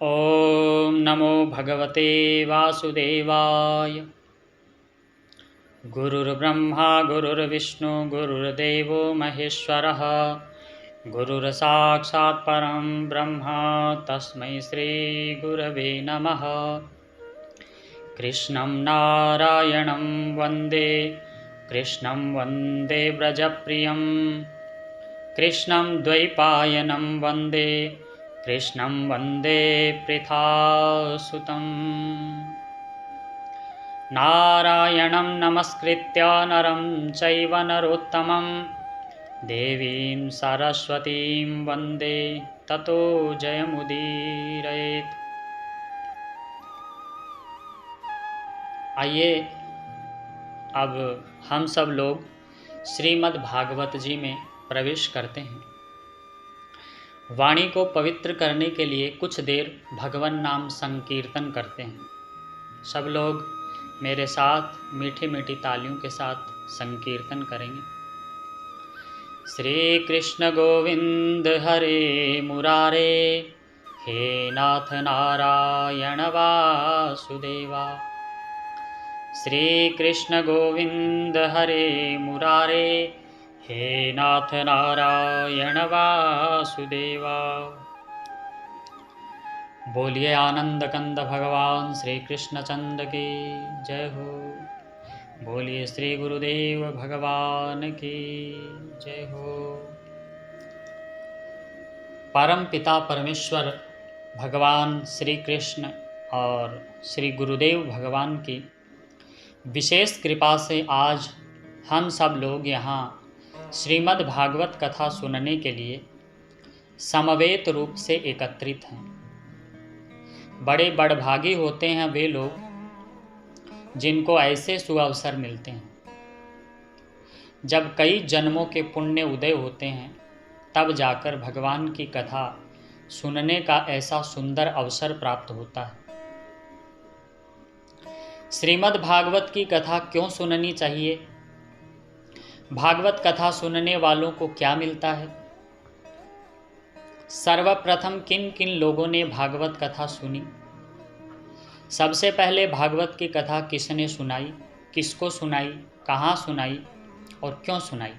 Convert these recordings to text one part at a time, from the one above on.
ॐ नमो भगवते वासुदेवाय। गुरुर्ब्रह्मा गुरुर्विष्णु गुरुर्देवो महेश्वरः। गुरुर्साक्षात् परं ब्रह्म तस्मै श्रीगुरवे नमः। कृष्णं नारायणं वन्दे व्रजप्रियं। कृष्णं द्वैपायनं वन्दे कृष्णं वन्दे पृथासुतम्। नारायणं नमस्कृत्य नरं चैव नरोत्तमं देवीं सरस्वतीं वन्दे ततो जयमुदीरयेत्। आइए अब हम सब लोग श्रीमद् भागवत जी में प्रवेश करते हैं। वाणी को पवित्र करने के लिए कुछ देर भगवन नाम संकीर्तन करते हैं। सब लोग मेरे साथ मीठी मीठी तालियों के साथ संकीर्तन करेंगे। श्री कृष्ण गोविंद हरे मुरारे, हे नाथ नारायण वासुदेवा। श्री कृष्ण गोविंद हरे मुरारे, हे नाथ नारायण वासुदेवा। बोलिए आनंद कंद भगवान श्री कृष्ण चंद्र की जय हो। बोलिए श्री गुरुदेव भगवान की जय हो। परम पिता परमेश्वर भगवान श्री कृष्ण और श्री गुरुदेव भगवान की विशेष कृपा से आज हम सब लोग यहाँ श्रीमद् भागवत कथा सुनने के लिए समवेत रूप से एकत्रित हैं। बड़े बड़भागी होते हैं वे लोग जिनको ऐसे सुअवसर मिलते हैं। जब कई जन्मों के पुण्य उदय होते हैं तब जाकर भगवान की कथा सुनने का ऐसा सुंदर अवसर प्राप्त होता है। श्रीमद् भागवत की कथा क्यों सुननी चाहिए? भागवत कथा सुनने वालों को क्या मिलता है? सर्वप्रथम किन किन लोगों ने भागवत कथा सुनी? सबसे पहले भागवत की कथा किसने सुनाई, किसको सुनाई, कहाँ सुनाई और क्यों सुनाई?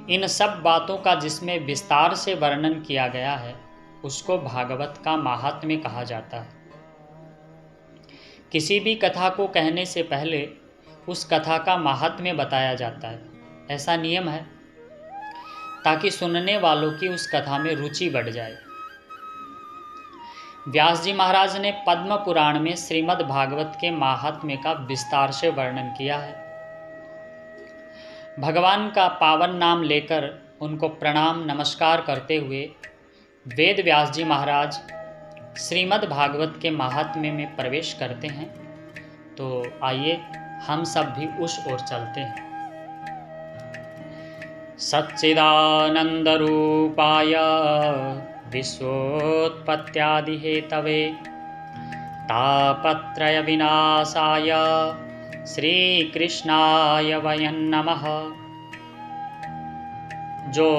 इन सब बातों का जिसमें विस्तार से वर्णन किया गया है उसको भागवत का महात्म्य कहा जाता है। किसी भी कथा को कहने से पहले उस कथा का महात्म्य बताया जाता है। ऐसा नियम है ताकि सुनने वालों की उस कथा में रुचि बढ़ जाए। व्यास जी महाराज ने पद्म पुराण में श्रीमद् भागवत के महात्म्य का विस्तार से वर्णन किया है। भगवान का पावन नाम लेकर उनको प्रणाम नमस्कार करते हुए वेद व्यास जी महाराज श्रीमद् भागवत के महात्म्य में प्रवेश करते हैं। तो आइए हम सब भी उस ओर चलते हैं। सच्चिदानंद रूपाय विश्वोत्पत्त्यादि हेतवे तापत्रय विनाशाय श्री कृष्णाय वयं नमः। जो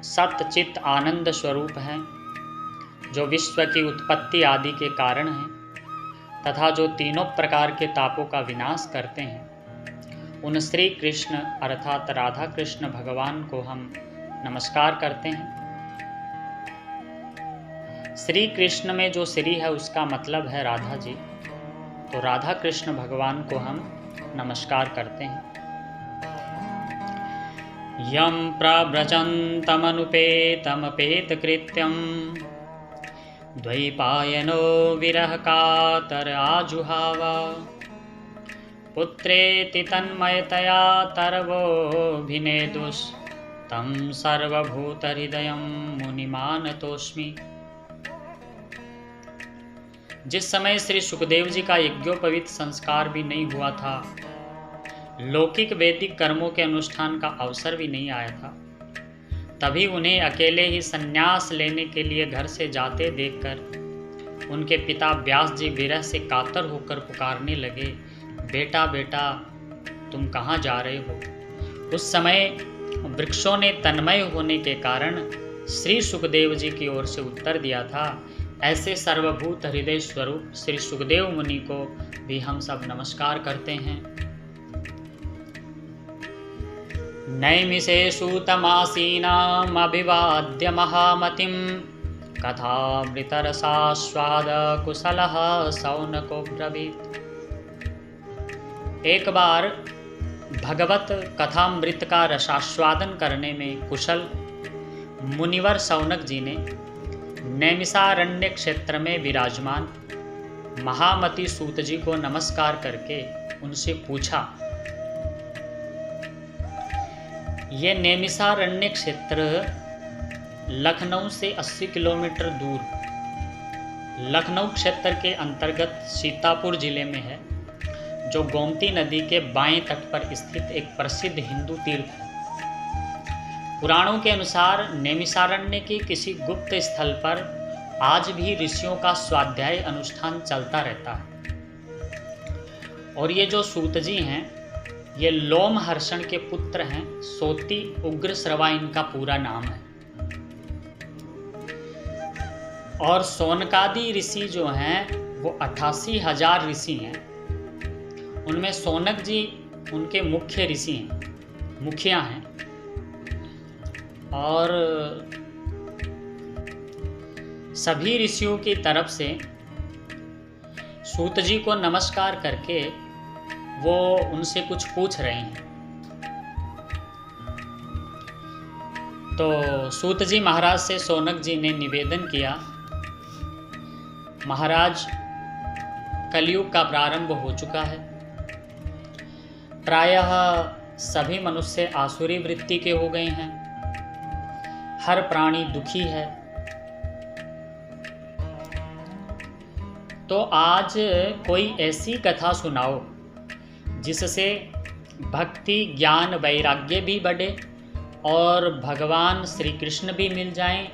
सच्चित आनंद स्वरूप हैं, जो विश्व की उत्पत्ति आदि के कारण हैं तथा जो तीनों प्रकार के तापों का विनाश करते हैं, उन श्री कृष्ण अर्थात राधा कृष्ण भगवान को हम नमस्कार करते हैं। श्री कृष्ण में जो श्री है उसका मतलब है राधा जी, तो राधा कृष्ण भगवान को हम नमस्कार करते हैं। यं प्रव्रजन्तमनुपेतमपेतकृत्यं द्वैपायनो विरह कातर आजुहाव। पुत्रेति तन्मयतया तरवोऽभिनेदुस्तं सर्वभूतहृदयं मुनिमानतोऽस्मि। जिस समय श्री सुखदेव जी का यज्ञोपवीत संस्कार भी नहीं हुआ था, लौकिक वैदिक कर्मों के अनुष्ठान का अवसर भी नहीं आया था, तभी उन्हें अकेले ही संन्यास लेने के लिए घर से जाते देखकर उनके पिता व्यास जी विरह से कातर होकर पुकारने लगे, बेटा बेटा तुम कहाँ जा रहे हो? उस समय वृक्षों ने तन्मय होने के कारण श्री सुखदेव जी की ओर से उत्तर दिया था ऐसे सर्वभूत हृदय स्वरूप श्री सुखदेव मुनि को भी हम सब नमस्कार करते हैं। नैमिषेषु तमासीनाम् अभिवाद्य महामतिं कथामृतरसास्वाद कुशलः शौनको ब्रवीत्। एक बार भगवत कथामृत का रसास्वादन करने में कुशल मुनिवर शौनक जी ने नैमिषारण्य क्षेत्र में विराजमान महामति सूत जी को नमस्कार करके उनसे पूछा, ये नैमिषारण्य क्षेत्र लखनऊ से 80 किलोमीटर दूर लखनऊ क्षेत्र के अंतर्गत सीतापुर जिले में है, जो गोमती नदी के बाएं तट पर स्थित एक प्रसिद्ध हिंदू तीर्थ है। पुराणों के अनुसार नैमिषारण्य के किसी गुप्त स्थल पर आज भी ऋषियों का स्वाध्याय अनुष्ठान चलता रहता है। और ये जो सूत जी हैं, ये लोमहर्षण के पुत्र हैं। सोती उग्रश्रवा इनका पूरा नाम है। और सोनकादि ऋषि जो हैं वो 88,000 ऋषि हैं। उनमें सोनक जी उनके मुख्य ऋषि हैं, मुखिया हैं। और सभी ऋषियों की तरफ से सूत जी को नमस्कार करके वो उनसे कुछ पूछ रहे हैं। तो सूत जी महाराज से सोनक जी ने निवेदन किया, महाराज कलयुग का प्रारंभ हो चुका है। प्रायः सभी मनुष्य आसुरी वृत्ति के हो गए हैं। हर प्राणी दुखी है। तो आज कोई ऐसी कथा सुनाओ जिससे भक्ति ज्ञान वैराग्य भी बढ़े और भगवान श्री कृष्ण भी मिल जाएं।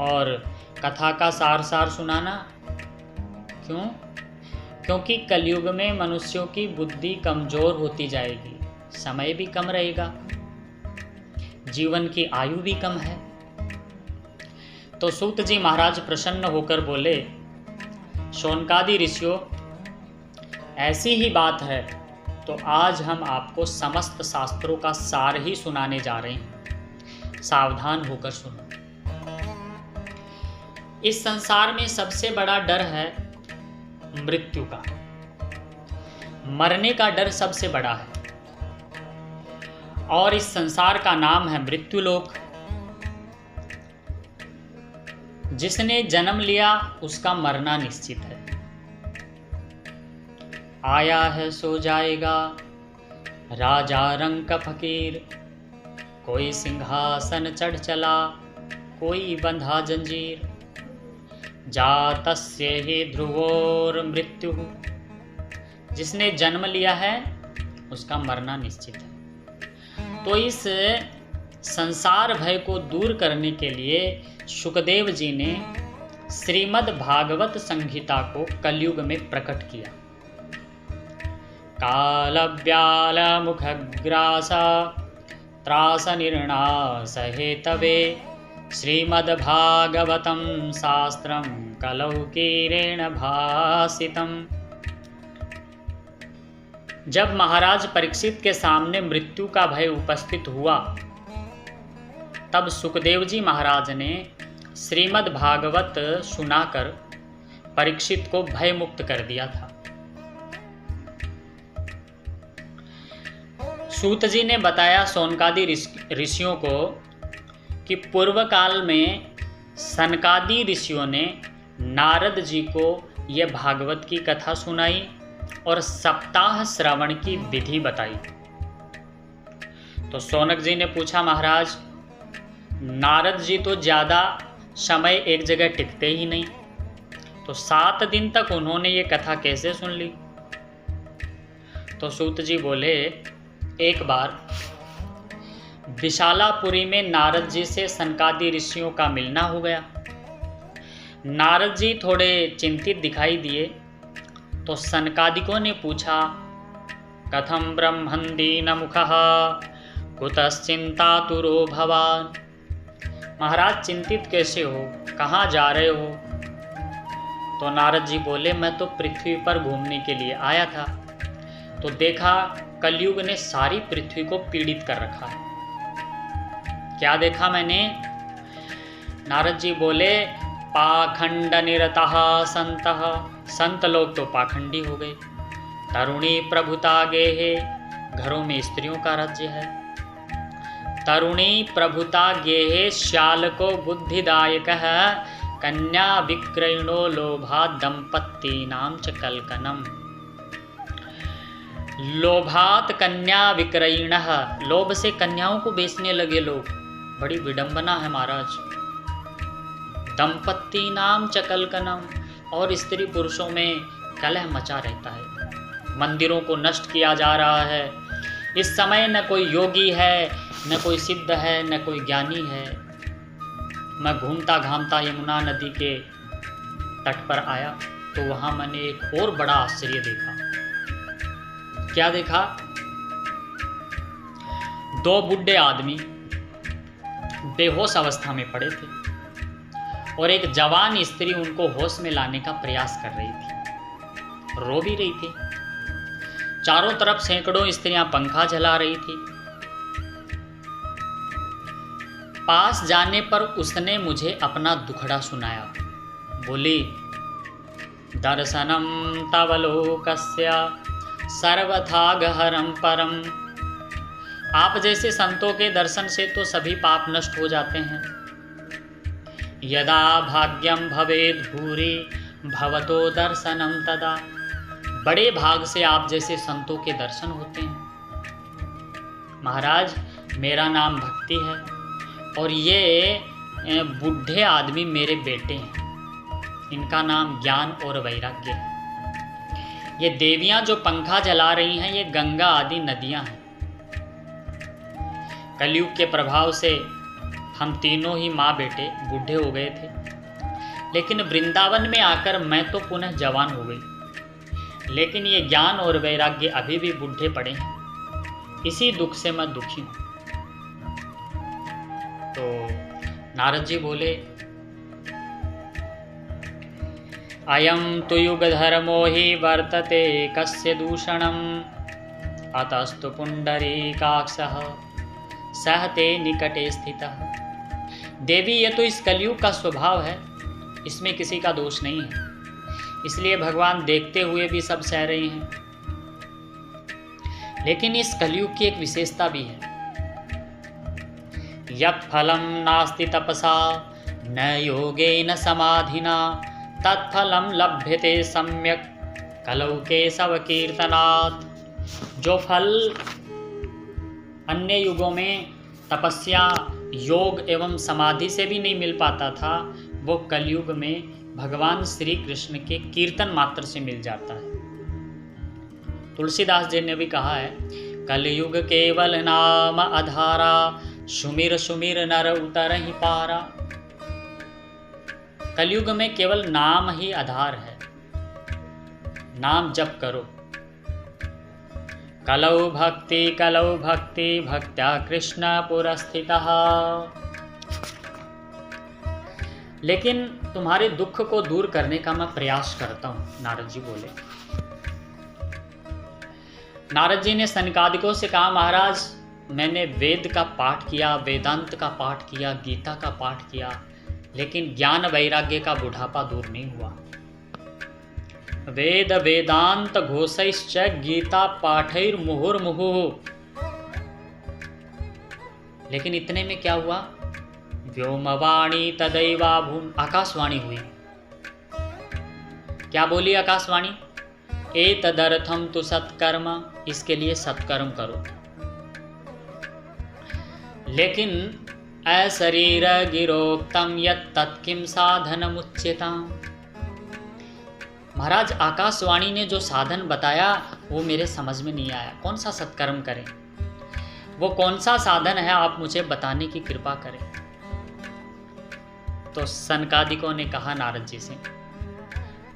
और कथा का सार सुनाना क्यों? क्योंकि कलयुग में मनुष्यों की बुद्धि कमजोर होती जाएगी, समय भी कम रहेगा, जीवन की आयु भी कम है। तो सूत जी महाराज प्रसन्न होकर बोले, शौनकादि ऋषियों, ऐसी ही बात है तो आज हम आपको समस्त शास्त्रों का सार ही सुनाने जा रहे हैं। सावधान होकर सुनो। इस संसार में सबसे बड़ा डर है मृत्यु का। मरने का डर सबसे बड़ा है। और इस संसार का नाम है मृत्युलोक। जिसने जन्म लिया उसका मरना निश्चित है। आया है सो जाएगा, राजा रंग का फकीर। कोई सिंहासन चढ़ चला, कोई बंधा जंजीर। जातस्य ही ध्रुवोर मृत्यु। जिसने जन्म लिया है उसका मरना निश्चित है। तो इस संसार भय को दूर करने के लिए सुखदेव जी ने श्रीमद् भागवत संहिता को कलयुग में प्रकट किया। काल व्याल मुखग्रास त्रास निर्णास हेतवे श्रीमद्भागवतं शास्त्रं कलौ कीरेण भासितम्। जब महाराज परीक्षित के सामने मृत्यु का भय उपस्थित हुआ, तब सुखदेव जी महाराज ने श्रीमद् भागवत सुनाकर परीक्षित को भय मुक्त कर दिया था। सूत जी ने बताया सौनकादि ऋषियों को कि पूर्व काल में सनकादि ऋषियों ने नारद जी को यह भागवत की कथा सुनाई और सप्ताह श्रवण की विधि बताई। तो सौनक जी ने पूछा, महाराज नारद जी तो ज़्यादा समय एक जगह टिकते ही नहीं, तो 7 दिन तक उन्होंने ये कथा कैसे सुन ली? तो सूत जी बोले, एक बार विशालापुरी में नारद जी से सनकादि ऋषियों का मिलना हो गया। नारद जी थोड़े चिंतित दिखाई दिए। तो सनकादिकों ने पूछा, कथम ब्रह्मन् दीनमुखः कुतश्चिंतातुरो भवान्। महाराज चिंतित कैसे हो, कहाँ जा रहे हो? तो नारद जी बोले, मैं तो पृथ्वी पर घूमने के लिए आया था, तो देखा कलयुग ने सारी पृथ्वी को पीड़ित कर रखा है। क्या देखा मैंने? नारद जी बोले, पाखंड निरतः संतः, संत लोग तो पाखंडी हो गए। तरुणी प्रभुता गेहे, घरों में स्त्रियों का राज्य है। तरुणी प्रभुता गेहे, श्याल को बुद्धिदायक है, कन्या विक्रयणो लोभात दंपत्ति नाम च कलकनम। लोभात कन्या विक्रयणः, लोभ से कन्याओं को बेचने लगे लोग, बड़ी विडंबना है महाराज। दंपत्ति नाम च कलकनम, और स्त्री पुरुषों में कलह मचा रहता है। मंदिरों को नष्ट किया जा रहा है। इस समय न कोई योगी है, न कोई सिद्ध है, न कोई ज्ञानी है। मैं घूमता घामता यमुना नदी के तट पर आया तो वहां मैंने एक और बड़ा आश्चर्य देखा। क्या देखा? दो बूढ़े आदमी बेहोश अवस्था में पड़े थे और एक जवान स्त्री उनको होश में लाने का प्रयास कर रही थी, रो भी रही थी। चारों तरफ सैकड़ों स्त्रियां पंखा जला रही थी। पास जाने पर उसने मुझे अपना दुखड़ा सुनाया। बोली, दर्शनम तव लोकस्य सर्वथा गहरम परम। आप जैसे संतों के दर्शन से तो सभी पाप नष्ट हो जाते हैं। यदा भाग्यम भवेद भूरि भवतो दर्शनम तदा। बड़े भाग से आप जैसे संतों के दर्शन होते हैं। महाराज, मेरा नाम भक्ति है और ये बूढ़े आदमी मेरे बेटे हैं। इनका नाम ज्ञान और वैराग्य है। ये देवियां जो पंखा जला रही हैं, ये गंगा आदि नदियां हैं। कलयुग के प्रभाव से हम तीनों ही माँ बेटे बूढ़े हो गए थे, लेकिन वृंदावन में आकर मैं तो पुनः जवान हो गई। लेकिन ये ज्ञान और वैराग्य अभी भी बूढ़े पड़े हैं। इसी दुख से मैं दुखी हूं। तो नारद जी बोले, अयम तु युग धर्मो ही वर्तते कस्य दूषणम अतस्तु पुंडरीकाक्षः सहते निकटे स्थितः। देवी, ये तो इस कलयुग का स्वभाव है, इसमें किसी का दोष नहीं है। इसलिए भगवान देखते हुए भी सब सह रहे हैं। लेकिन इस कलयुग की एक विशेषता भी है। यत् फलम नास्ति तपसा न योगेन समाधिना तत्फलम लभ्यते सम्यक कलौ केशव कीर्तनात्। जो फल अन्य युगों में तपस्या, योग एवं समाधि से भी नहीं मिल पाता था, वो कलयुग में भगवान श्री कृष्ण के कीर्तन मात्र से मिल जाता है। तुलसीदास जी ने भी कहा है, कलयुग केवल नाम आधारा सुमिर सुमिर नर उतर ही पारा। कलयुग में केवल नाम ही आधार है, नाम जप करो। कलौ भक्ति भक्त्या कृष्ण पुरस्थितः। लेकिन तुम्हारे दुख को दूर करने का मैं प्रयास करता हूं, नारद जी बोले। नारद जी ने सनकादिकों से कहा, महाराज, मैंने वेद का पाठ किया, वेदांत का पाठ किया, गीता का पाठ किया, लेकिन ज्ञान वैराग्य का बुढ़ापा दूर नहीं हुआ। वेद वेदांत घोषैश्च गीता पाठैर मुहुर्मुहुः। लेकिन इतने में क्या हुआ? व्योमवाणी तदैवाभून्, आकाशवाणी हुई। क्या बोली आकाशवाणी? एतदर्थम तु सत्कर्म, इसके लिए सत्कर्म करो। लेकिन अशरीर गिरोक्तम यत् तत्किं साधनमुच्यताम्। महाराज, आकाशवाणी ने जो साधन बताया वो मेरे समझ में नहीं आया। कौन सा सत्कर्म करें? वो कौन सा साधन है, आप मुझे बताने की कृपा करें। तो सनकादिकों ने कहा नारद जी से,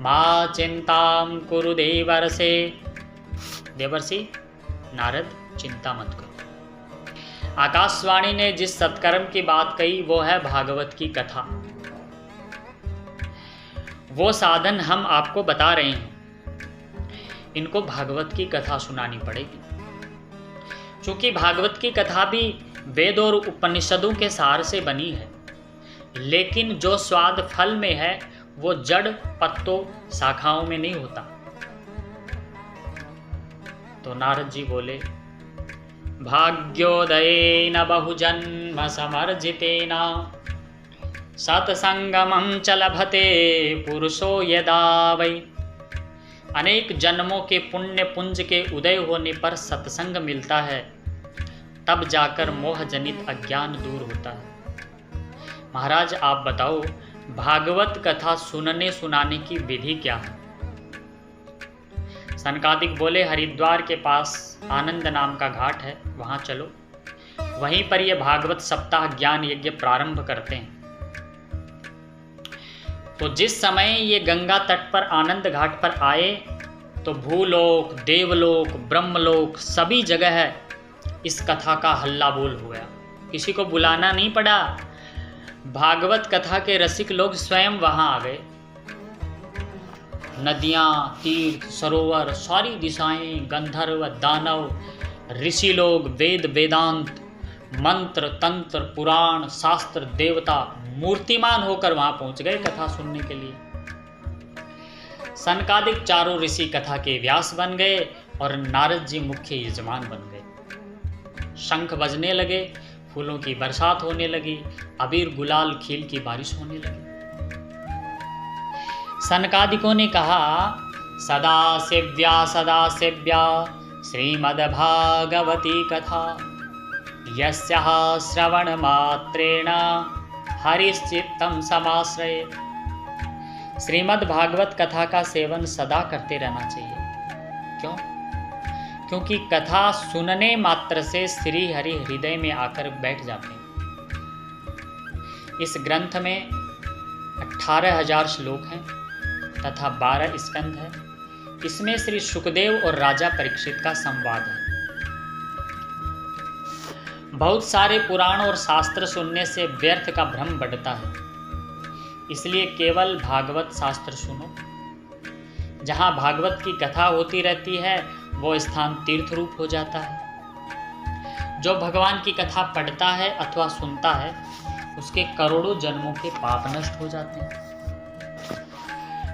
मां चिंताम कुरु देवर्षे। देवर्षि नारद, चिंता मत करो। आकाशवाणी ने जिस सत्कर्म की बात कही वो है भागवत की कथा। वो साधन हम आपको बता रहे हैं, इनको भागवत की कथा सुनानी पड़ेगी। क्योंकि भागवत की कथा भी वेद और उपनिषदों के सार से बनी है, लेकिन जो स्वाद फल में है वो जड़ पत्तों शाखाओं में नहीं होता। तो नारद जी बोले, भाग्योदयेन बहुजन्म समर्जितेन सत्संगमं च लभते पुरुषो यदा वै। अनेक जन्मों के पुण्य पुंज के उदय होने पर सत्संग मिलता है, तब जाकर मोह जनित अज्ञान दूर होता है। महाराज आप बताओ, भागवत कथा सुनने सुनाने की विधि क्या है? सनकादिक बोले, हरिद्वार के पास आनंद नाम का घाट है, वहां चलो, वहीं पर यह भागवत सप्ताह ज्ञान यज्ञ प्रारंभ करते हैं। तो जिस समय ये गंगा तट पर आनंद घाट पर आए तो भूलोक, देवलोक, ब्रह्मलोक सभी जगह इस कथा का हल्ला बोल हो गया। किसी को बुलाना नहीं पड़ा, भागवत कथा के रसिक लोग स्वयं वहां आ गए। नदियां, तीर्थ, सरोवर, सारी दिशाएं, गंधर्व, दानव, ऋषि लोग, वेद वेदांत, मंत्र तंत्र, पुराण, शास्त्र, देवता मूर्तिमान होकर वहां पहुंच गए कथा सुनने के लिए। सनकादिक चारों ऋषि कथा के व्यास बन गए और नारद जी मुख्य यजमान बन गए। शंख बजने लगे, फूलों की बरसात होने लगी, अबीर गुलाल खील की बारिश होने लगी। सनकादिकों ने कहा, सदा सेव्या श्रीमद्भागवती कथा यस्याः श्रवण मात्रेण हरिश्चित्तं समाश्रयेत्। श्रीमद् भागवत कथा का सेवन सदा करते रहना चाहिए। क्यों? क्योंकि कथा सुनने मात्र से श्री हरि हृदय में आकर बैठ जाते हैं। इस ग्रंथ में 18,000 श्लोक हैं तथा 12 स्कंध है। इसमें श्री सुखदेव और राजा परीक्षित का संवाद है। बहुत सारे पुराण और शास्त्र सुनने से व्यर्थ का भ्रम बढ़ता है, इसलिए केवल भागवत शास्त्र सुनो। जहाँ भागवत की कथा होती रहती है वो स्थान तीर्थ रूप हो जाता है। जो भगवान की कथा पढ़ता है अथवा सुनता है उसके करोड़ों जन्मों के पाप नष्ट हो जाते हैं।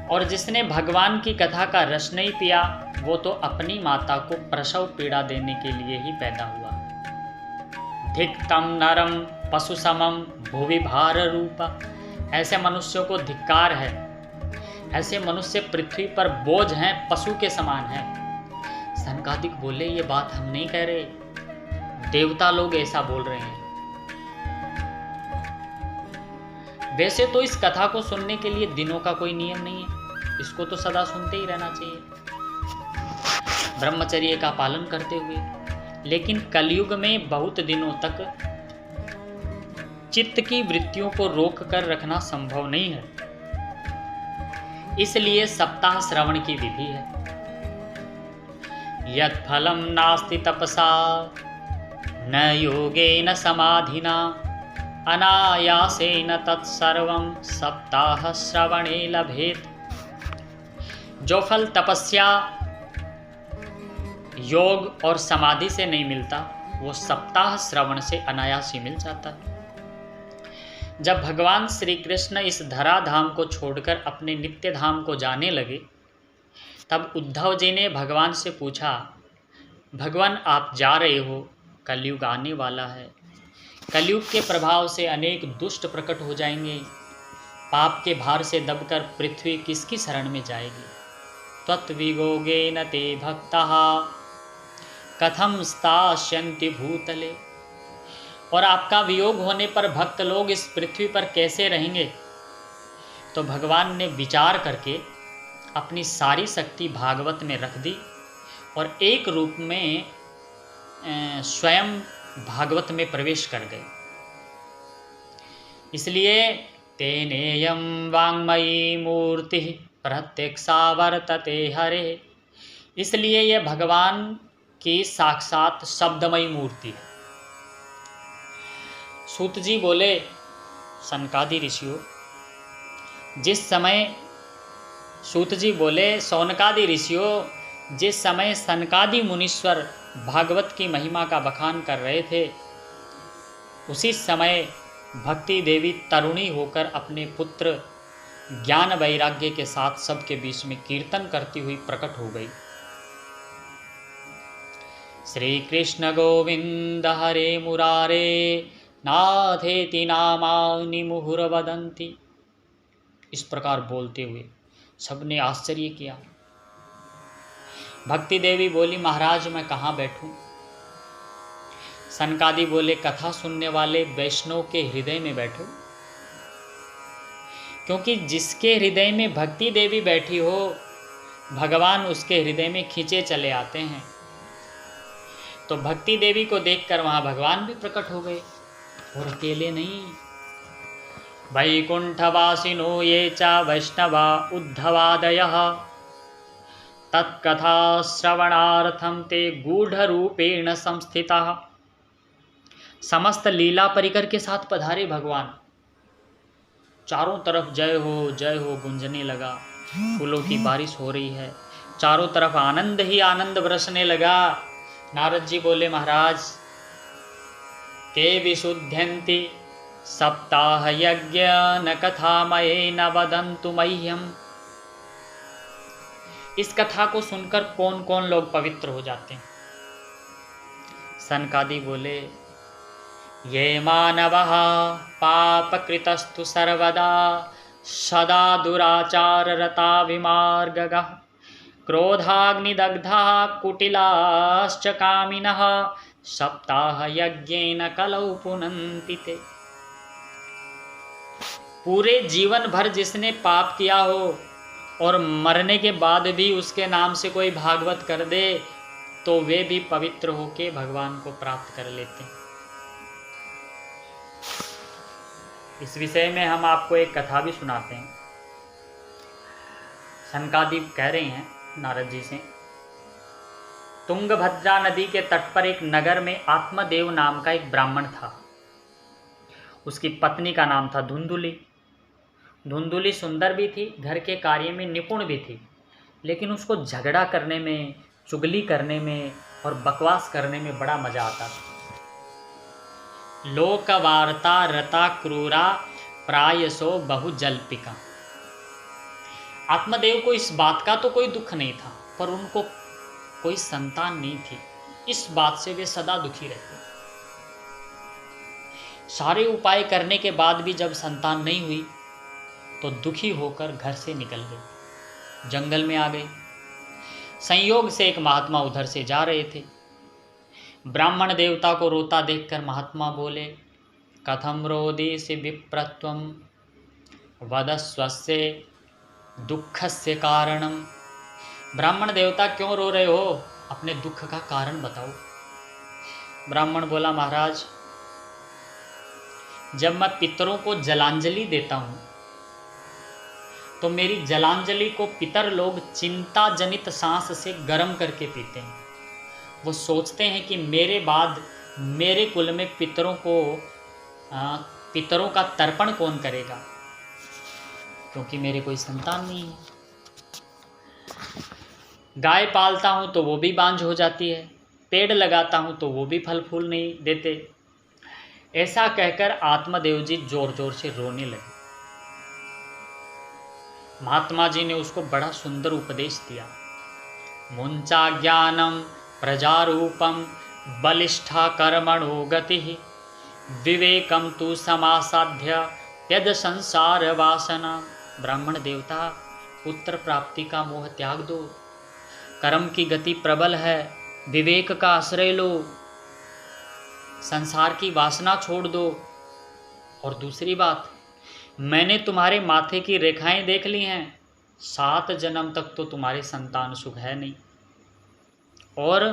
और जिसने भगवान की कथा का रस नहीं पिया वो तो अपनी माता को प्रसव पीड़ा देने के लिए ही पैदा हुआ। धिक्तम नरम पशु समम भुवि भार रूपा। ऐसे मनुष्यों को धिक्कार है। ऐसे मनुष्य पृथ्वी पर बोझ हैं, पशु के समान हैं। सनकादिक बोले, ये बात हम नहीं कह रहे, देवता लोग ऐसा बोल रहे हैं। वैसे तो इस कथा को सुनने के लिए दिनों का कोई नियम नहीं है, इसको तो सदा सुनते ही रहना चाहिए ब्रह्मचर्य का पालन करते हुए। लेकिन कलयुग में बहुत दिनों तक चित्त की वृत्तियों को रोक कर रखना संभव नहीं है, इसलिए सप्ताह श्रवण की विधि है। यत् फलम नास्ति तपसा न योगेन समाधिना अनायासेन तत्सर्वं सप्ताह श्रवणे लभेत। जो फल तपस्या, योग और समाधि से नहीं मिलता वो सप्ताह श्रवण से अनायास ही मिल जाता है। जब भगवान श्री कृष्ण इस धरा धाम को छोड़कर अपने नित्य धाम को जाने लगे तब उद्धव जी ने भगवान से पूछा, भगवान आप जा रहे हो, कलयुग आने वाला है, कलयुग के प्रभाव से अनेक दुष्ट प्रकट हो जाएंगे, पाप के भार से दबकर पृथ्वी किसकी शरण में जाएगी? त्वत्वियोगेन ते भक्ताः कथम स्थास्यन्ति भूतले। और आपका वियोग होने पर भक्त लोग इस पृथ्वी पर कैसे रहेंगे? तो भगवान ने विचार करके अपनी सारी शक्ति भागवत में रख दी और एक रूप में स्वयं भागवत में प्रवेश कर गए। इसलिए तेनेयं वाङ्मयी मूर्ति प्रत्यक्षा वर्तते हरे। इसलिए यह भगवान की साक्षात शब्दमयी मूर्ति है। सूत जी बोले, सनकादि ऋषियों, जिस समय सूत जी बोले, सौनकादि ऋषियों, जिस समय सनकादि मुनीश्वर भागवत की महिमा का बखान कर रहे थे, उसी समय भक्ति देवी तरुणी होकर अपने पुत्र ज्ञान वैराग्य के साथ सबके बीच में कीर्तन करती हुई प्रकट हो गई। श्री कृष्ण गोविंद हरे मुरारे, नाथेति नामानि मुहुर्वदन्ति। इस प्रकार बोलते हुए सबने आश्चर्य किया। भक्ति देवी बोली, महाराज मैं कहाँ बैठूं? सनकादि बोले, कथा सुनने वाले वैष्णव के हृदय में बैठो, क्योंकि जिसके हृदय में भक्ति देवी बैठी हो, भगवान उसके हृदय में खींचे चले आते हैं। तो भक्ति देवी को देखकर वहां भगवान भी प्रकट हो गए, और अकेले नहीं। वैकुंठवासिनो ये च वैष्णवा उद्धवादयः तत्कथा श्रवणार्थम ते गूढ़रूपेण संस्थितः। समस्त लीला परिकर के साथ पधारे भगवान। चारों तरफ जय हो गूंजने लगा, फूलों की बारिश हो रही है, चारों तरफ आनंद ही आनंद बरसने लगा। नारद जी बोले, महाराज ते विशुद्ध्यन्ति सप्ताह यज्ञ न कथामये न वदन्तु मह्यम। इस कथा को सुनकर कौन कौन लोग पवित्र हो जाते हैं? सनकादि बोले, ये मानवः पापकृतस्तु सर्वदा सदा दुराचाररता विमार्गगः क्रोधाग्निदग्धा कुटिलाश्च कामिनः सप्ताह यज्ञेन कलौ पुनन्ति ते। पूरे जीवन भर जिसने पाप किया हो और मरने के बाद भी उसके नाम से कोई भागवत कर दे, तो वे भी पवित्र होके भगवान को प्राप्त कर लेते हैं। इस विषय में हम आपको एक कथा भी सुनाते हैं। सनकादि कह रहे हैं नारद जी से, तुंगभद्रा नदी के तट पर एक नगर में आत्मदेव नाम का एक ब्राह्मण था। उसकी पत्नी का नाम था धुंधुली। धुंधुली सुंदर भी थी, घर के कार्य में निपुण भी थी, लेकिन उसको झगड़ा करने में, चुगली करने में और बकवास करने में बड़ा मजा आता था। लोकवार्ता रता क्रूरा प्रायसो बहुजल्पिका। आत्मदेव को इस बात का तो कोई दुख नहीं था, पर उनको कोई संतान नहीं थी। इस बात से वे सदा दुखी रहते। सारे उपाय करने के बाद भी जब संतान नहीं हुई तो दुखी होकर घर से निकल गए, जंगल में आ गए। संयोग से एक महात्मा उधर से जा रहे थे। ब्राह्मण देवता को रोता देखकर महात्मा बोले, कथम रोदिषि विप्रत्वं वदस्वस्य दुःखस्य कारणम। ब्राह्मण देवता क्यों रो रहे हो? अपने दुख का कारण बताओ। ब्राह्मण बोला, महाराज जब मैं पितरों को जलांजलि देता हूँ तो मेरी जलांजलि को पितर लोग चिंता जनित सांस से गर्म करके पीते हैं। वो सोचते हैं कि मेरे बाद मेरे कुल में पितरों का तर्पण कौन करेगा, क्योंकि मेरे कोई संतान नहीं है। गाय पालता हूँ तो वो भी बांझ हो जाती है, पेड़ लगाता हूँ तो वो भी फल फूल नहीं देते। ऐसा कहकर आत्मदेव जी जोर जोर से रोने लगे। महात्मा जी ने उसको बड़ा सुंदर उपदेश दिया। मुंचा ज्ञानम प्रजारूपम बलिष्ठा कर्मणो गति विवेकम तु समासाध्य यद संसार वासना। ब्राह्मण देवता, पुत्र प्राप्ति का मोह त्याग दो, कर्म की गति प्रबल है, विवेक का आश्रय लो, संसार की वासना छोड़ दो। और दूसरी बात, मैंने तुम्हारे माथे की रेखाएं देख ली हैं, 7 जन्म तक तो तुम्हारे संतान सुख है नहीं। और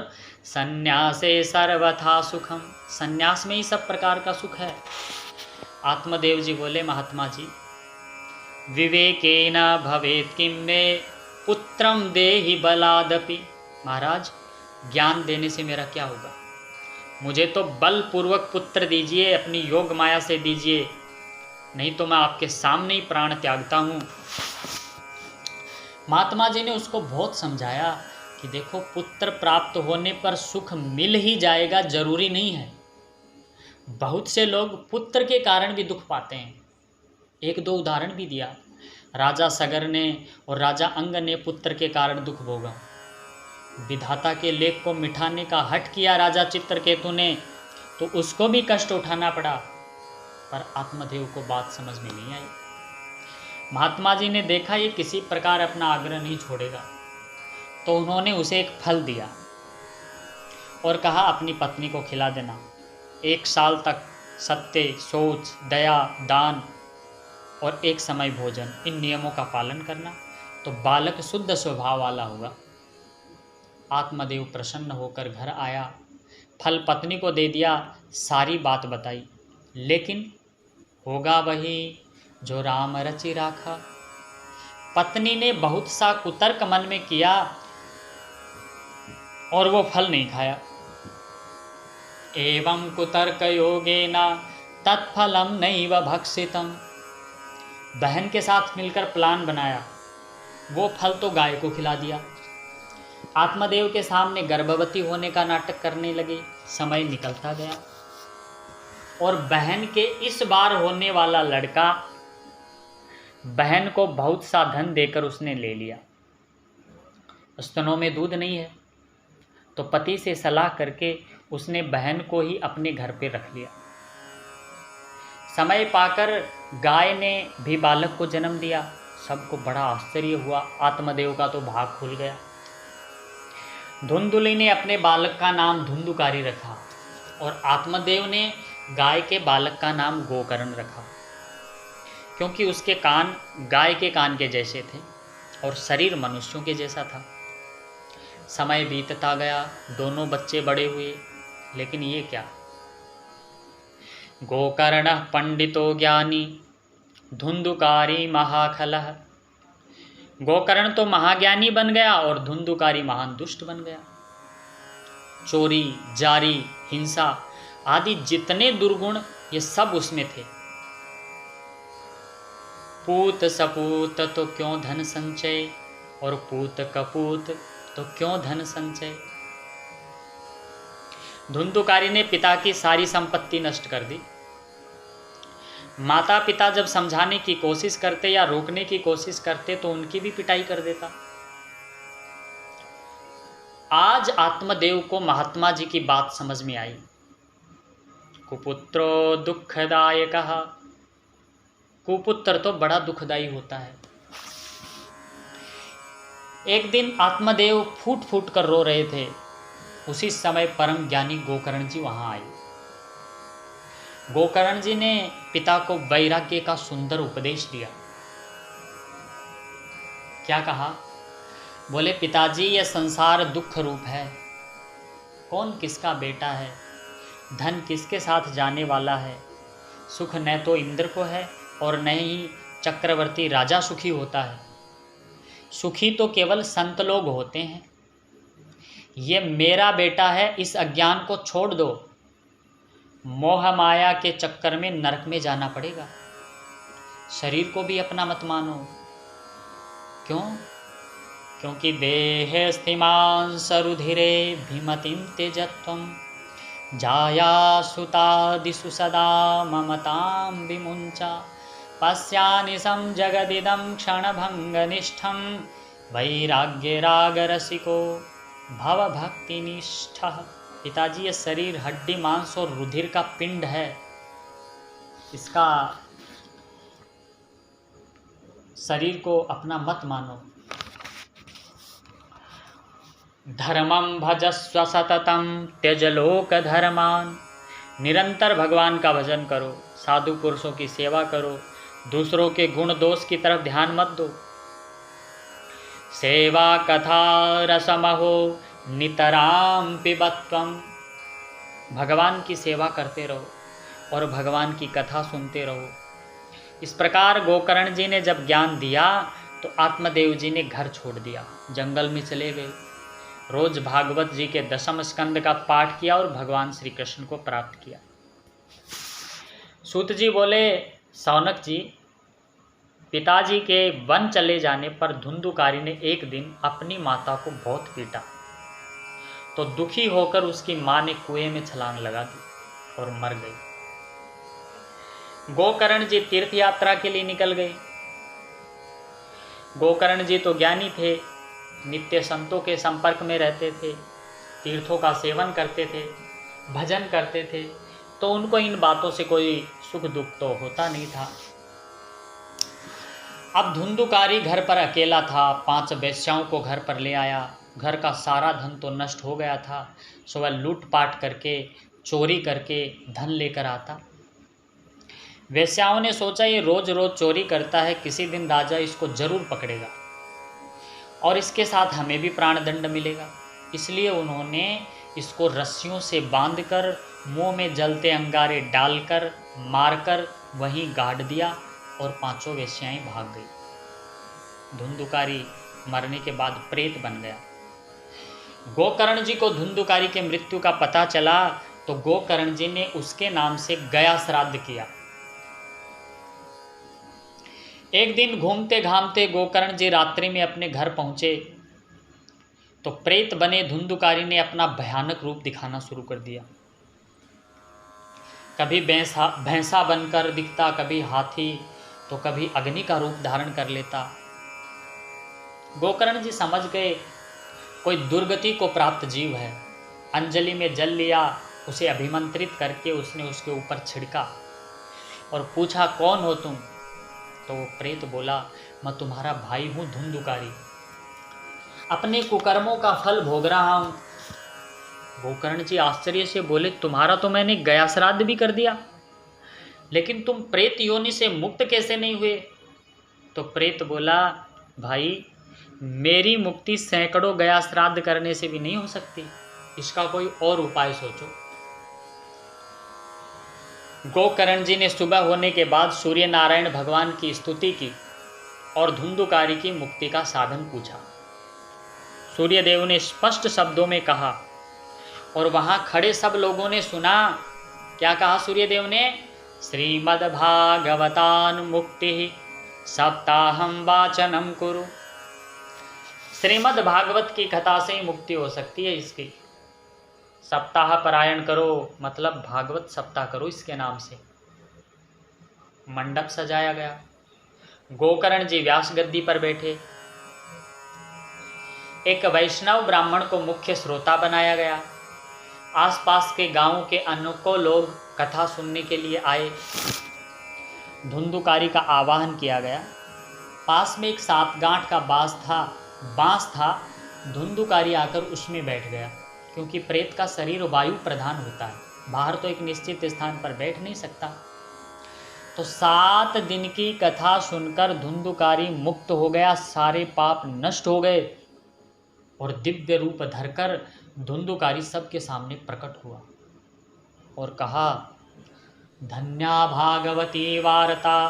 संन्यासे सर्वथा सुखम, संन्यास में ही सब प्रकार का सुख है। आत्मदेव जी बोले, महात्मा जी विवेकेन भवेत् किं मे पुत्रम देहि बलादपि। महाराज ज्ञान देने से मेरा क्या होगा? मुझे तो बलपूर्वक पुत्र दीजिए, अपनी योग माया से दीजिए, नहीं तो मैं आपके सामने ही प्राण त्यागता हूँ। महात्मा जी ने उसको बहुत समझाया कि देखो, पुत्र प्राप्त होने पर सुख मिल ही जाएगा, जरूरी नहीं है। बहुत से लोग पुत्र के कारण भी दुख पाते हैं। एक दो उदाहरण भी दिया। राजा सगर ने और राजा अंग ने पुत्र के कारण दुख भोगा। विधाता के लेख को मिटाने का हठ किया राजा चित्रकेतु ने, तो उसको भी कष्ट उठाना पड़ा, पर आत्मदेव को बात समझ में नहीं आई। महात्मा जी ने देखा ये किसी प्रकार अपना आग्रह नहीं छोड़ेगा, तो उन्होंने उसे एक फल दिया और कहा अपनी पत्नी को खिला देना। 1 साल तक सत्य, सोच, दया, दान और एक समय भोजन, इन नियमों का पालन करना, तो बालक शुद्ध स्वभाव वाला होगा। आत्मदेव प्रसन्न होकर घर आया, फल पत्नी को दे दिया, सारी बात बताई, लेकिन होगा वही जो राम रचि राखा। पत्नी ने बहुत सा कुतर्क मन में किया और वो फल नहीं खाया। एवं कुतर्क योगेन तत्फलम नैव भक्षितम। बहन के साथ मिलकर प्लान बनाया, वो फल तो गाय को खिला दिया। आत्मदेव के सामने गर्भवती होने का नाटक करने लगे। समय निकलता गया और बहन के इस बार होने वाला लड़का बहन को बहुत सा धन देकर उसने ले लिया। स्तनों में दूध नहीं है, तो पति से सलाह करके उसने बहन को ही अपने घर पे रख लिया। समय पाकर गाय ने भी बालक को जन्म दिया। सबको बड़ा आश्चर्य हुआ, आत्मदेव का तो भाग खुल गया। धुंधुली ने अपने बालक का नाम धुंधुकारी रखा और आत्मदेव ने गाय के बालक का नाम गोकर्ण रखा, क्योंकि उसके कान गाय के कान के जैसे थे और शरीर मनुष्यों के जैसा था। समय बीतता गया, दोनों बच्चे बड़े हुए, लेकिन ये क्या, गोकर्ण पंडितो ज्ञानी धुंधुकारी महाखलः। गोकर्ण तो महाज्ञानी बन गया और धुंधुकारी महान दुष्ट बन गया। चोरी, जारी, हिंसा आदि जितने दुर्गुण ये सब उसमें थे। पूत सपूत तो क्यों धन संचय, और पूत कपूत तो क्यों धन संचय। धुंधुकारी ने पिता की सारी संपत्ति नष्ट कर दी। माता पिता जब समझाने की कोशिश करते या रोकने की कोशिश करते तो उनकी भी पिटाई कर देता। आज आत्मदेव को महात्मा जी की बात समझ में आई। कुपुत्रो दुखदायकः। कुपुत्र तो बड़ा दुखदायी होता है। एक दिन आत्मदेव फूट फूट कर रो रहे थे। उसी समय परम ज्ञानी गोकर्ण जी वहां आए। गोकर्ण जी ने पिता को वैराग्य का सुंदर उपदेश दिया। क्या कहा? बोले, पिताजी यह संसार दुख रूप है। कौन किसका बेटा है, धन किसके साथ जाने वाला है। सुख न तो इंद्र को है और न ही चक्रवर्ती राजा सुखी होता है। सुखी तो केवल संत लोग होते हैं। ये मेरा बेटा है, इस अज्ञान को छोड़ दो। मोह माया के चक्कर में नरक में जाना पड़ेगा। शरीर को भी अपना मत मानो। क्यों? क्योंकि देह स्थिमां सरुधिरे भीमतिं तेजत्वं जाया सुतादिषु सदा ममतां विमुञ्चा पश्यानिशं जगदिदं क्षणभङ्गनिष्ठं वैराग्यरागरसिको भवभक्तिनिष्ठः। पिताजी, ये शरीर हड्डी मांस और रुधिर का पिंड है। इसका शरीर को अपना मत मानो। धर्मं भजस्व सततं त्यज लोक धर्मान। निरंतर भगवान का भजन करो, साधु पुरुषों की सेवा करो, दूसरों के गुण दोष की तरफ ध्यान मत दो। सेवा कथा रसमहो नितराम पिबत्वम। भगवान की सेवा करते रहो और भगवान की कथा सुनते रहो। इस प्रकार गोकर्ण जी ने जब ज्ञान दिया तो आत्मदेव जी ने घर छोड़ दिया, जंगल में चले गए। रोज भागवत जी के 10वें स्कंद का पाठ किया और भगवान श्री कृष्ण को प्राप्त किया। सूत जी बोले, शौनक जी, पिताजी के वन चले जाने पर धुंधुकारी ने एक दिन अपनी माता को बहुत पीटा, तो दुखी होकर उसकी मां ने कुएं में छलांग लगा दी और मर गई। गोकर्ण जी तीर्थ यात्रा के लिए निकल गए। गोकर्ण जी तो ज्ञानी थे, नित्य संतों के संपर्क में रहते थे, तीर्थों का सेवन करते थे, भजन करते थे, तो उनको इन बातों से कोई सुख दुख तो होता नहीं था। अब धुंधुकारी घर पर अकेला था, 5 वेश्याओं को घर पर ले आया। घर का सारा धन तो नष्ट हो गया था, सो वह लूटपाट करके, चोरी करके धन लेकर आता। वेश्याओं ने सोचा ये रोज रोज चोरी करता है, किसी दिन राजा इसको जरूर पकड़ेगा और इसके साथ हमें भी प्राणदंड मिलेगा। इसलिए उन्होंने इसको रस्सियों से बांधकर, मुंह में जलते अंगारे डालकर, मारकर वहीं गाड़ दिया और 5 वेश्याएं भाग गई। धुंधुकारी मरने के बाद प्रेत बन गया। गोकर्ण जी को धुंधुकारी के मृत्यु का पता चला तो गोकर्ण जी ने उसके नाम से गया श्राद्ध किया। एक दिन घूमते घामते गोकर्ण जी रात्रि में अपने घर पहुंचे तो प्रेत बने धुंधुकारी ने अपना भयानक रूप दिखाना शुरू कर दिया। कभी भैंसा बनकर दिखता, कभी हाथी, तो कभी अग्नि का रूप धारण कर लेता। गोकर्ण जी समझ गए कोई दुर्गति को प्राप्त जीव है। अंजलि में जल लिया, उसे अभिमंत्रित करके उसने उसके ऊपर छिड़का और पूछा, कौन हो तुम? तो वो प्रेत बोला, मैं तुम्हारा भाई हूँ धुंधुकारी, अपने कुकर्मों का फल भोग रहा हूँ। गोकर्ण जी आश्चर्य से बोले, तुम्हारा तो मैंने गया श्राद्ध भी कर दिया, लेकिन तुम प्रेत योनि से मुक्त कैसे नहीं हुए? तो प्रेत बोला, भाई मेरी मुक्ति सैकड़ों गया श्राद्ध करने से भी नहीं हो सकती, इसका कोई और उपाय सोचो। गोकर्ण जी ने सुबह होने के बाद सूर्य नारायण भगवान की स्तुति की और धुंधुकारी की मुक्ति का साधन पूछा। सूर्यदेव ने स्पष्ट शब्दों में कहा और वहां खड़े सब लोगों ने सुना। क्या कहा सूर्यदेव ने? श्रीमद्भागवतान मुक्ति सप्ताहम वाचनम कुरु। श्रीमद् भागवत की कथा से ही मुक्ति हो सकती है इसकी। सप्ताह पारायण करो, मतलब भागवत सप्ताह करो इसके नाम से। मंडप सजाया गया। गोकर्ण जी व्यास गद्दी पर बैठे। एक वैष्णव ब्राह्मण को मुख्य श्रोता बनाया गया। आसपास के गांवों के अनेकों लोग कथा सुनने के लिए आए। धुंधुकारी का आवाहन किया गया। पास में एक 7 गांठ का बांस था। धुंधुकारी आकर उसमें बैठ गया, क्योंकि प्रेत का शरीर वायु प्रधान होता है, बाहर तो एक निश्चित स्थान पर बैठ नहीं सकता। तो 7 दिन की कथा सुनकर धुंधुकारी मुक्त हो गया, सारे पाप नष्ट हो गए और दिव्य रूप धरकर धुंधुकारी सबके सामने प्रकट हुआ और कहा, धन्या भागवती वार्ता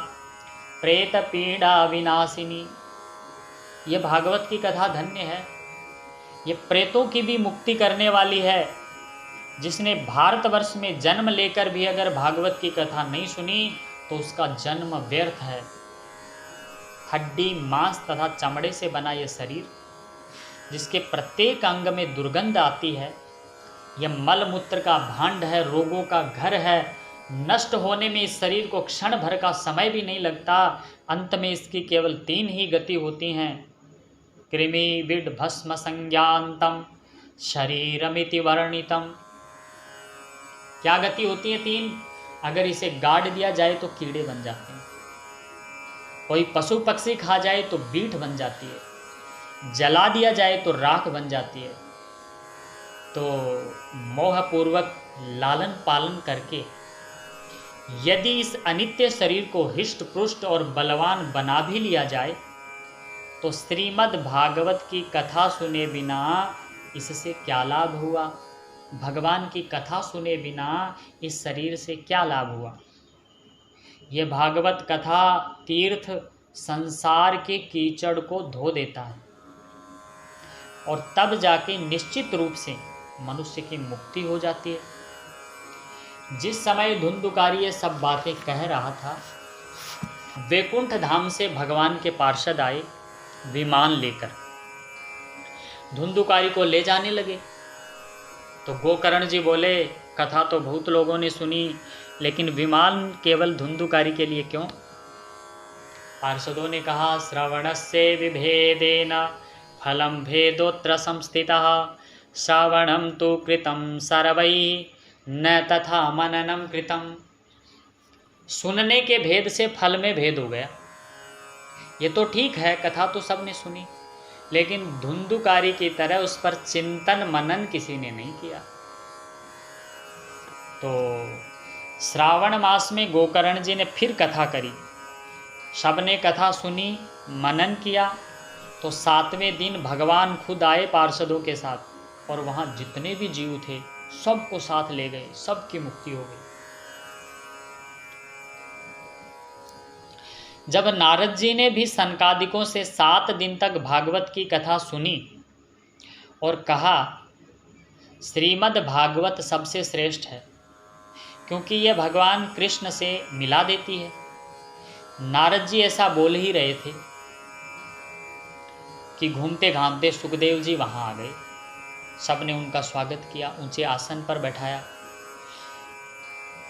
प्रेत पीड़ा विनाशिनी। ये भागवत की कथा धन्य है, ये प्रेतों की भी मुक्ति करने वाली है। जिसने भारतवर्ष में जन्म लेकर भी अगर भागवत की कथा नहीं सुनी तो उसका जन्म व्यर्थ है। हड्डी, मांस तथा चमड़े से बना यह शरीर, जिसके प्रत्येक अंग में दुर्गंध आती है, यह मल मूत्र का भांड है, रोगों का घर है। नष्ट होने में इस शरीर को क्षण भर का समय भी नहीं लगता। अंत में इसकी केवल 3 ही गति होती हैं, कृमि विड भस्म संज्ञान्तम शरीरमिति वर्णितम। क्या गति होती है 3? अगर इसे गाड़ दिया जाए तो कीड़े बन जाते हैं, कोई पशु पक्षी खा जाए तो बीठ बन जाती है, जला दिया जाए तो राख बन जाती है। तो मोहपूर्वक लालन पालन करके यदि इस अनित्य शरीर को हिष्ट पुष्ट और बलवान बना भी लिया जाए तो श्रीमद् भागवत की कथा सुने बिना इससे क्या लाभ हुआ? भगवान की कथा सुने बिना इस शरीर से क्या लाभ हुआ? ये भागवत कथा तीर्थ संसार के कीचड़ को धो देता है। और तब जाके निश्चित रूप से मनुष्य की मुक्ति हो जाती है। जिस समय धुंधुकारी ये सब बातें कह रहा था, वैकुंठ धाम से भगवान के पार्षद आए विमान लेकर, धुंधुकारी को ले जाने लगे। तो गोकर्ण जी बोले, कथा तो बहुत लोगों ने सुनी, लेकिन विमान केवल धुंधुकारी के लिए क्यों? पार्षदों ने कहा, श्रवणस्य विभेदेन फलम भेदोत्र संस्थितः, श्रवणम तो कृतं सर्वैः न तथा मननम कृतं। सुनने के भेद से फल में भेद हो गया। ये तो ठीक है, कथा तो सबने सुनी, लेकिन धुंधुकारी की तरह उस पर चिंतन मनन किसी ने नहीं किया। तो श्रावण मास में गोकर्ण जी ने फिर कथा करी, सबने कथा सुनी, मनन किया। तो 7वें दिन भगवान खुद आए पार्षदों के साथ, और वहाँ जितने भी जीव थे सबको साथ ले गए, सबकी मुक्ति हो गई। जब नारद जी ने भी सनकादिकों से 7 दिन तक भागवत की कथा सुनी और कहा, श्रीमद् भागवत सबसे श्रेष्ठ है, क्योंकि यह भगवान कृष्ण से मिला देती है। नारद जी ऐसा बोल ही रहे थे कि घूमते घामते सुखदेव जी वहाँ आ गए। सबने उनका स्वागत किया, ऊंचे आसन पर बैठाया।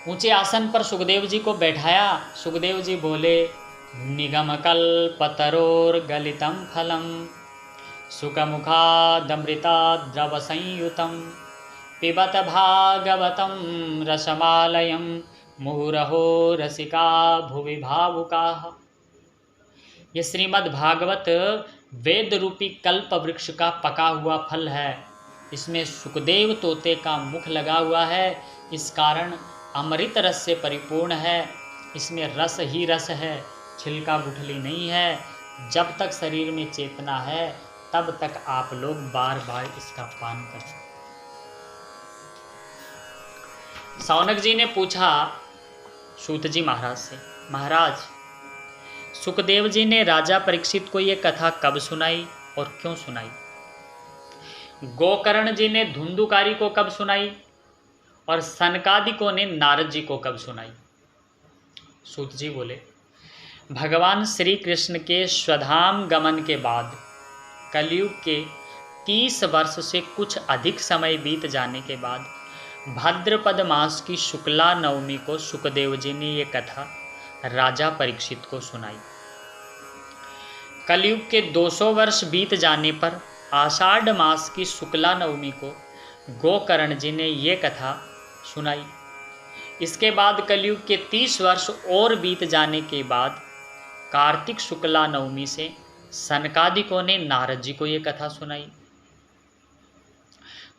ऊंचे आसन पर सुखदेव जी को बैठाया। सुखदेव जी बोले, निगमकल्पतरोर्गलितं फलं सुखमुखादमृताद्रवसंयुतं पिबत भागवतं रसमालयं मुहुरहो रसिका भुवि भावुकाः। ये श्रीमद् भागवत वेद रूपी कल्प वृक्ष का पका हुआ फल है। इसमें सुखदेव तोते का मुख लगा हुआ है, इस कारण अमृत रस से परिपूर्ण है। इसमें रस ही रस है, छिलका गुठली नहीं है। जब तक शरीर में चेतना है तब तक आप लोग बार बार इसका पान करें। सौनक जी ने पूछा सूत जी महाराज से, महाराज सुखदेव जी ने राजा परीक्षित को ये कथा कब सुनाई और क्यों सुनाई? गोकर्ण जी ने धुंधुकारी को कब सुनाई और सनकादिकों ने नारद जी को कब सुनाई? सूत जी बोले, भगवान श्री कृष्ण के स्वधाम गमन के बाद कलयुग के 30 वर्ष से कुछ अधिक समय बीत जाने के बाद भाद्रपद मास की शुक्ला नवमी को सुखदेव जी ने ये कथा राजा परीक्षित को सुनाई। कलयुग के 200 वर्ष बीत जाने पर आषाढ़ मास की शुक्ला नवमी को गोकर्ण जी ने ये कथा सुनाई। इसके बाद कलयुग के 30 वर्ष और बीत जाने के बाद कार्तिक शुक्ला नवमी से सनकादिकों ने नारद जी को ये कथा सुनाई।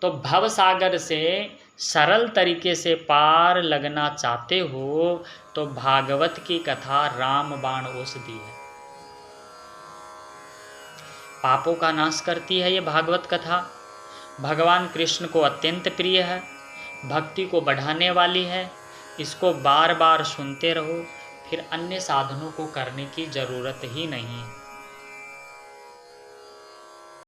तो भव सागर से सरल तरीके से पार लगना चाहते हो तो भागवत की कथा रामबाण औषधि है। पापों का नाश करती है ये भागवत कथा। भगवान कृष्ण को अत्यंत प्रिय है, भक्ति को बढ़ाने वाली है। इसको बार बार सुनते रहो, फिर अन्य साधनों को करने की जरूरत ही नहीं है।